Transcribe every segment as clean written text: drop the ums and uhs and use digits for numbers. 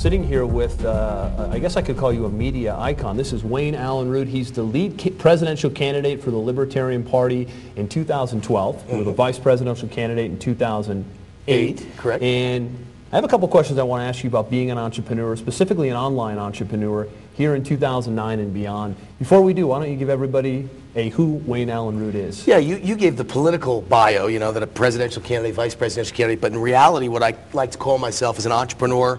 Sitting here with, I guess I could call you a media icon. This is Wayne Allen Root. He's the lead presidential candidate for the Libertarian Party in 2012. You were the vice presidential candidate in 2008. Correct. And I have a couple questions I want to ask you about being an entrepreneur, specifically an online entrepreneur, here in 2009 and beyond. Before we do, why don't you give everybody who Wayne Allen Root is? Yeah, you gave the political bio, you know, that a presidential candidate, vice presidential candidate, but in reality what I like to call myself is an entrepreneur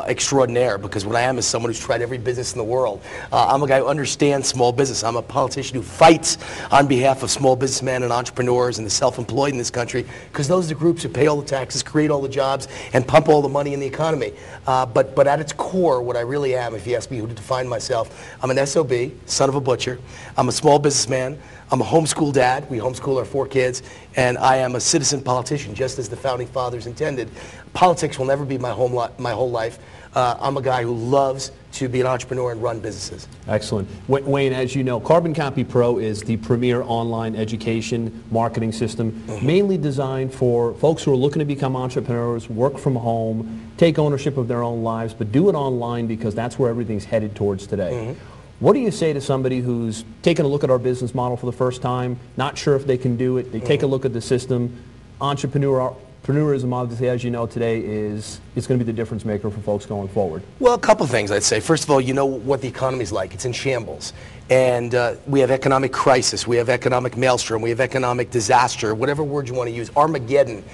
extraordinaire, because what I am is someone who's tried every business in the world. I'm a guy who understands small business. I'm a politician who fights on behalf of small businessmen and entrepreneurs and the self-employed in this country, because those are the groups who pay all the taxes, create all the jobs, and pump all the money in the economy. But at its core, what I really am, if you ask me who to define myself, I'm an SOB, son of a butcher. I'm a small businessman. I'm a homeschool dad. We homeschool our 4 kids. And I am a citizen politician, just as the founding fathers intended. Politics will never be my whole life. I'm a guy who loves to be an entrepreneur and run businesses. Excellent. Wayne, as you know, Carbon Copy Pro is the premier online education marketing system, mainly designed for folks who are looking to become entrepreneurs, work from home, take ownership of their own lives, but do it online because that's where everything's headed towards today. What do you say to somebody who's taking a look at our business model for the first time, not sure if they can do it, they take a look at the system? Entrepreneurism, obviously, as you know today, is going to be the difference maker for folks going forward. Well, a couple things I'd say. First of all, you know what the economy's like. It's in shambles. And we have economic crisis, we have economic maelstrom, we have economic disaster, whatever word you want to use, Armageddon.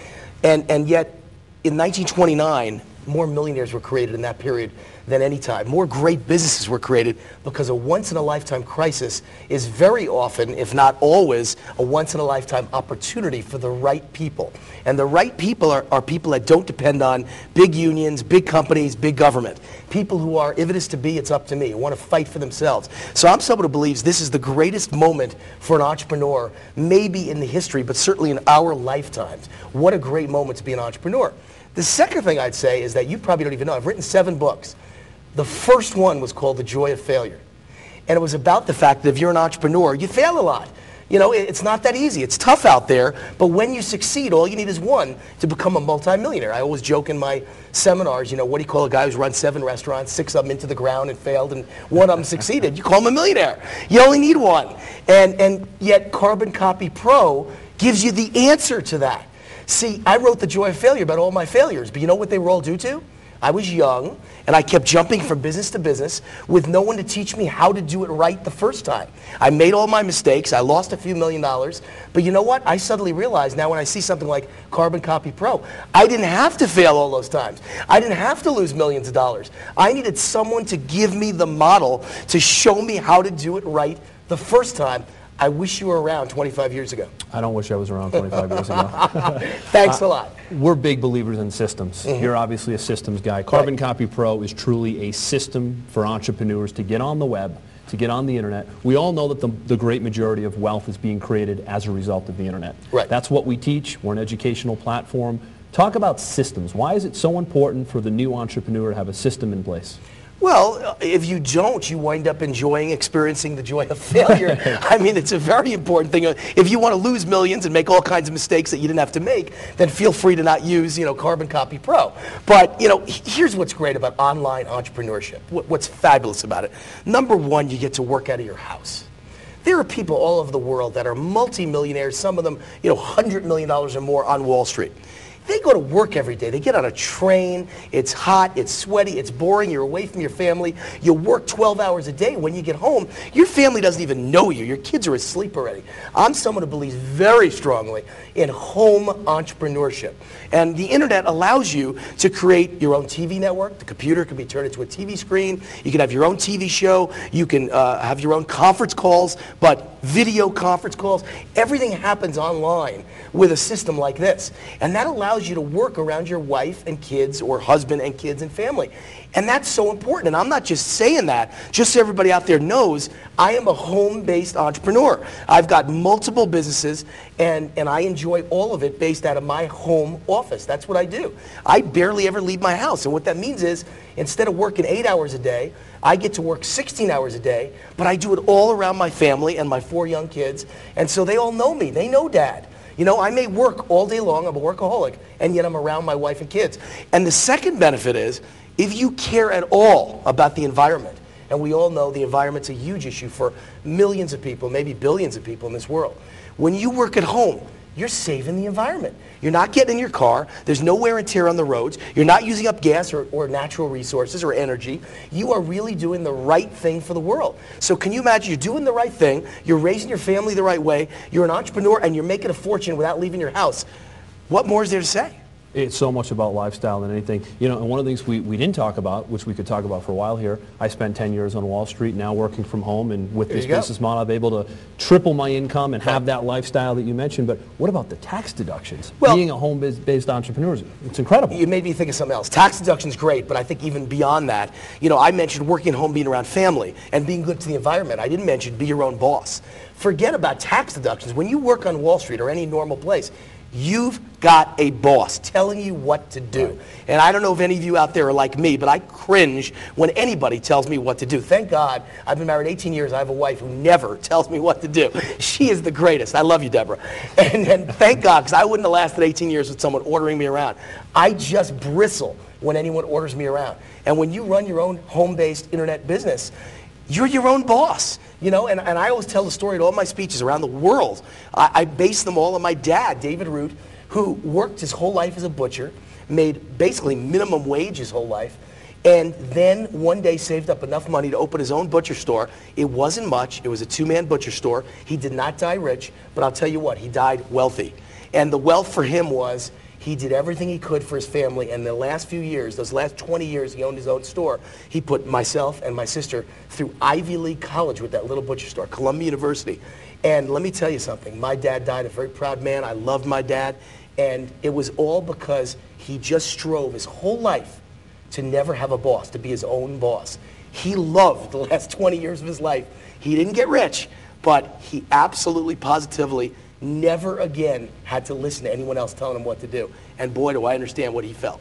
And yet, in 1929, more millionaires were created in that period than any time. More great businesses were created because a once-in-a-lifetime crisis is very often, if not always, a once-in-a-lifetime opportunity for the right people. And the right people are people that don't depend on big unions, big companies, big government. People who are, if it is to be, it's up to me, who want to fight for themselves. So I'm someone who believes this is the greatest moment for an entrepreneur, maybe in the history, but certainly in our lifetimes. What a great moment to be an entrepreneur. The second thing I'd say is that you probably don't even know. I've written 7 books. The first one was called The Joy of Failure. And it was about the fact that if you're an entrepreneur, you fail a lot. You know, it's not that easy. It's tough out there, but when you succeed, all you need is one to become a multimillionaire. I always joke in my seminars, you know, what do you call a guy who's run 7 restaurants, 6 of them into the ground and failed, and 1 of them succeeded? You call him a millionaire. You only need one. And yet Carbon Copy Pro gives you the answer to that. See, I wrote The Joy of Failure about all my failures, but you know what they were all due to? I was young, and I kept jumping from business to business with no one to teach me how to do it right the first time. I made all my mistakes. I lost a few $1 million. But you know what? I suddenly realized now when I see something like Carbon Copy Pro, I didn't have to fail all those times. I didn't have to lose millions of dollars. I needed someone to give me the model to show me how to do it right the first time. I wish you were around 25 years ago. I don't wish I was around 25 years ago. Thanks a lot. We're big believers in systems. You're obviously a systems guy. Carbon Copy Pro is truly a system for entrepreneurs to get on the web, to get on the internet. We all know that the great majority of wealth is being created as a result of the internet. Right. That's what we teach. We're an educational platform. Talk about systems. Why is it so important for the new entrepreneur to have a system in place? Well, if you don't, you wind up experiencing the joy of failure. I mean, it's a very important thing. If you want to lose millions and make all kinds of mistakes that you didn't have to make, then feel free to not use, you know, Carbon Copy Pro. But, you know, here's what's great about online entrepreneurship. What's fabulous about it. Number one, you get to work out of your house. There are people all over the world that are multimillionaires, some of them, you know, $100 million or more on Wall Street. They go to work every day. They get on a train. It's hot. It's sweaty. It's boring. You're away from your family. You work 12 hours a day. When you get home, your family doesn't even know you. Your kids are asleep already. I'm someone who believes very strongly in home entrepreneurship. And the internet allows you to create your own TV network. The computer can be turned into a TV screen. You can have your own TV show. You can have your own conference calls, but video conference calls. Everything happens online with a system like this. And that allows you to work around your wife and kids, or husband and kids and family. And that's so important. And I'm not just saying that, just so everybody out there knows, I am a home-based entrepreneur. I've got multiple businesses, and I enjoy all of it based out of my home office. That's what I do. I barely ever leave my house. And what that means is, instead of working 8 hours a day, I get to work 16 hours a day, but I do it all around my family and my 4 young kids. And so they all know me. They know Dad. You know, I may work all day long, I'm a workaholic, and yet I'm around my wife and kids. And the second benefit is, if you care at all about the environment, and we all know the environment's a huge issue for millions of people, maybe billions of people in this world. When you work at home, you're saving the environment. You're not getting in your car. There's no wear and tear on the roads. You're not using up gas or natural resources or energy. You are really doing the right thing for the world. So can you imagine you're doing the right thing, you're raising your family the right way, you're an entrepreneur, and you're making a fortune without leaving your house. What more is there to say? It's so much about lifestyle than anything. You know, and one of the things we didn't talk about, which we could talk about for a while here, I spent 10 years on Wall Street, now working from home, and with this business model, I've been able to triple my income and have that lifestyle that you mentioned. But what about the tax deductions? Well, being a home-based entrepreneur, it's incredible. You made me think of something else. Tax deduction's great, but I think even beyond that, you know, I mentioned working at home, being around family, and being good to the environment. I didn't mention be your own boss. Forget about tax deductions. When you work on Wall Street or any normal place, you've got a boss telling you what to do. Right. And I don't know if any of you out there are like me, but I cringe when anybody tells me what to do. Thank God I've been married 18 years. I have a wife who never tells me what to do. She is the greatest. I love you, Deborah. And thank God, because I wouldn't have lasted 18 years with someone ordering me around. I just bristle when anyone orders me around. And when you run your own home-based internet business, you're your own boss. You know, and I always tell the story at all my speeches around the world. I base them all on my dad, David Root, who worked his whole life as a butcher, made basically minimum wage his whole life, and then one day saved up enough money to open his own butcher store. It wasn't much. It was a two-man butcher store. He did not die rich, but I'll tell you what, he died wealthy. And the wealth for him was he did everything he could for his family, and the last few years, those last 20 years he owned his own store, he put myself and my sister through Ivy League college with that little butcher store, Columbia University. And let me tell you something, my dad died a very proud man. I loved my dad, and it was all because he just strove his whole life to never have a boss, to be his own boss. He loved the last 20 years of his life. He didn't get rich, but he absolutely, positively never again had to listen to anyone else telling him what to do. And boy, do I understand what he felt.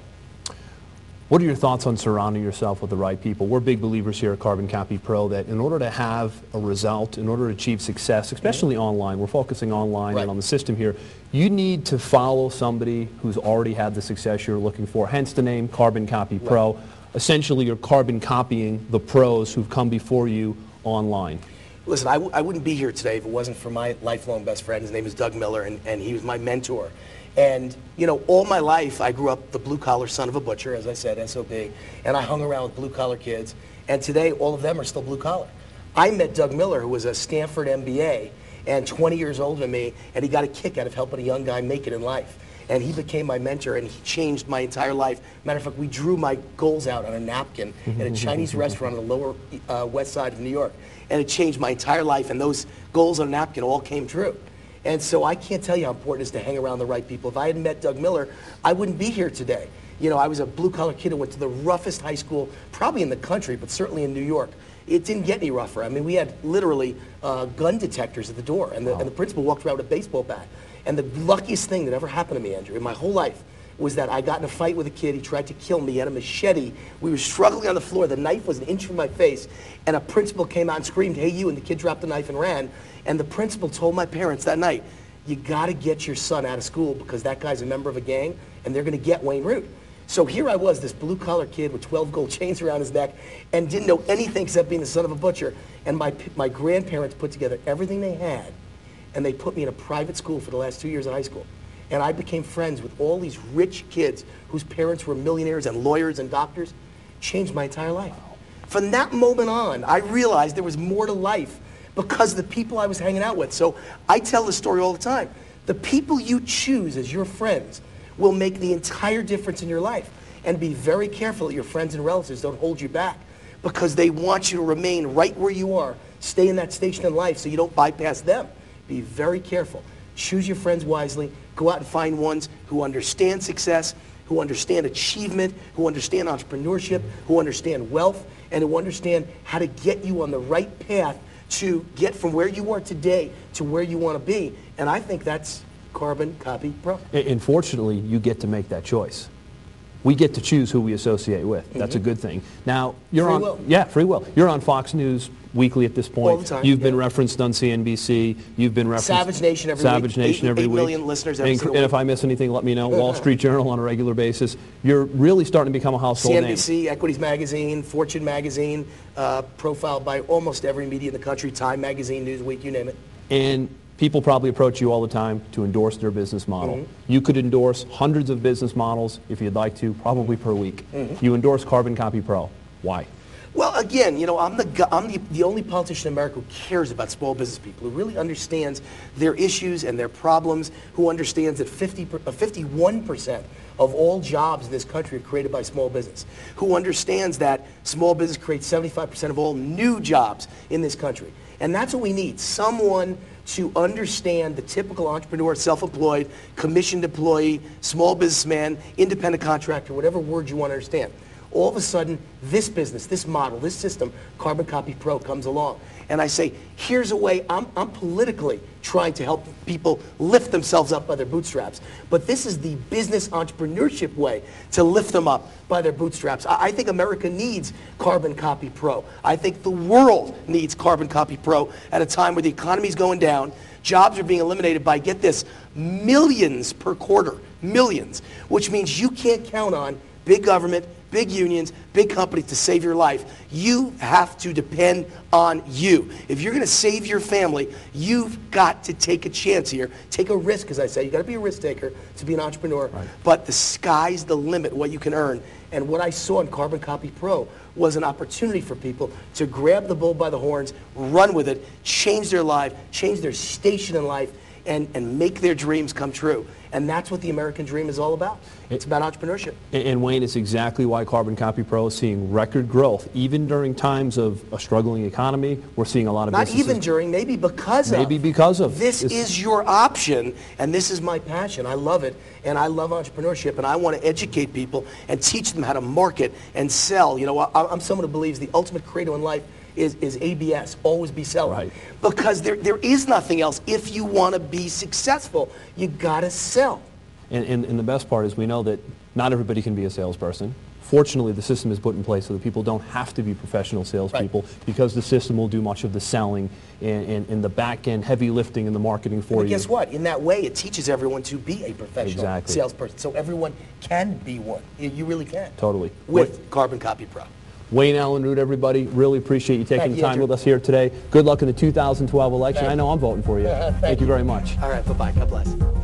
What are your thoughts on surrounding yourself with the right people? We're big believers here at Carbon Copy Pro that in order to have a result, in order to achieve success, especially online, we're focusing online and on the system here, you need to follow somebody who's already had the success you're looking for, hence the name Carbon Copy Pro. Essentially, you're carbon copying the pros who've come before you online. Listen, I wouldn't be here today if it wasn't for my lifelong best friend. His name is Doug Miller, and he was my mentor. And, you know, all my life, I grew up the blue-collar son of a butcher, as I said, SOB, and I hung around with blue-collar kids. And today, all of them are still blue-collar. I met Doug Miller, who was a Stanford MBA and 20 years older than me, and he got a kick out of helping a young guy make it in life. And he became my mentor, and he changed my entire life. Matter of fact, we drew my goals out on a napkin at a Chinese restaurant on the lower west side of New York. And it changed my entire life, and those goals on a napkin all came true. And so I can't tell you how important it is to hang around the right people. If I hadn't met Doug Miller, I wouldn't be here today. You know, I was a blue-collar kid who went to the roughest high school, probably in the country, but certainly in New York. It didn't get any rougher. I mean, we had literally gun detectors at the door, and the principal walked around with a baseball bat. And the luckiest thing that ever happened to me, Andrew, in my whole life, was that I got in a fight with a kid. He tried to kill me. He had a machete. We were struggling on the floor. The knife was an inch from my face. And a principal came out and screamed, "Hey, you," and the kid dropped the knife and ran. And the principal told my parents that night, "You got to get your son out of school because that guy's a member of a gang, and they're going to get Wayne Root." So here I was, this blue-collar kid with 12 gold chains around his neck, and didn't know anything except being the son of a butcher. And my grandparents put together everything they had, and they put me in a private school for the last 2 years of high school. And I became friends with all these rich kids whose parents were millionaires and lawyers and doctors. Changed my entire life. From that moment on, I realized there was more to life because of the people I was hanging out with. So I tell this story all the time. The people you choose as your friends will make the entire difference in your life. And be very careful that your friends and relatives don't hold you back because they want you to remain right where you are. Stay in that station in life so you don't bypass them. Be very careful. Choose your friends wisely. Go out and find ones who understand success, who understand achievement, who understand entrepreneurship, who understand wealth, and who understand how to get you on the right path to get from where you are today to where you want to be. And I think that's Carbon Copy Pro. And fortunately, you get to make that choice. we get to choose who we associate with. That's a good thing. Now, you're Free on, will. yeah, free will. You're on Fox News weekly at this point. All the time, You've been yeah. referenced on CNBC. You've been referenced. Savage Nation every Savage week. Nation every 8 week. million listeners every single And week. if I miss anything, let me know. Wall Street Journal on a regular basis. You're really starting to become a household name. CNBC, Equities Magazine, Fortune Magazine, profiled by almost every media in the country, Time Magazine, Newsweek, you name it. And people probably approach you all the time to endorse their business model. Mm-hmm. You could endorse hundreds of business models if you'd like to, probably per week. Mm-hmm. You endorse Carbon Copy Pro. Why? Well, again, you know, I'm the only politician in America who cares about small business people, who really understands their issues and their problems, who understands that 51% of all jobs in this country are created by small business, who understands that small business creates 75% of all new jobs in this country. And that's what we need, someone to understand the typical entrepreneur, self-employed, commissioned employee, small businessman, independent contractor, whatever word you want to understand. All of a sudden, this business, this model, this system, Carbon Copy Pro, comes along. And I say, here's a way, I'm politically trying to help people lift themselves up by their bootstraps. But this is the business entrepreneurship way to lift them up by their bootstraps. I think America needs Carbon Copy Pro. I think the world needs Carbon Copy Pro at a time where the economy is going down, jobs are being eliminated by, get this, millions per quarter, millions, which means you can't count on big government, big unions, big companies to save your life. You have to depend on you. If you're going to save your family, you've got to take a chance here. Take a risk, as I say. You've got to be a risk taker to be an entrepreneur. Right. But the sky's the limit, what you can earn. And what I saw in Carbon Copy Pro was an opportunity for people to grab the bull by the horns, run with it, change their life, change their station in life, and make their dreams come true. And that's what the American dream is all about. It's about entrepreneurship. And Wayne, it's exactly why Carbon Copy Pro is seeing record growth. Even during times of a struggling economy, we're seeing a lot of Not businesses. even during, maybe because of. Maybe because of. This is your option, and this is my passion. I love it, and I love entrepreneurship, and I want to educate people and teach them how to market and sell. You know, I'm someone who believes the ultimate credo in life is ABS, always be selling. Right. Because there is nothing else. If you want to be successful, you got to sell. And the best part is we know that not everybody can be a salesperson. Fortunately, the system is put in place so that people don't have to be professional salespeople, because the system will do much of the selling and the back-end heavy lifting and the marketing for But you. guess what? In that way, it teaches everyone to be a professional Exactly. salesperson. So everyone can be one. You really can. Totally. With Carbon Copy Pro. Wayne Allen Root, everybody, really appreciate you taking Thank the you, time Andrew. with us here today. Good luck in the 2012 election. I know I'm voting for you. Thank Thank you very much. All right, bye-bye. God bless.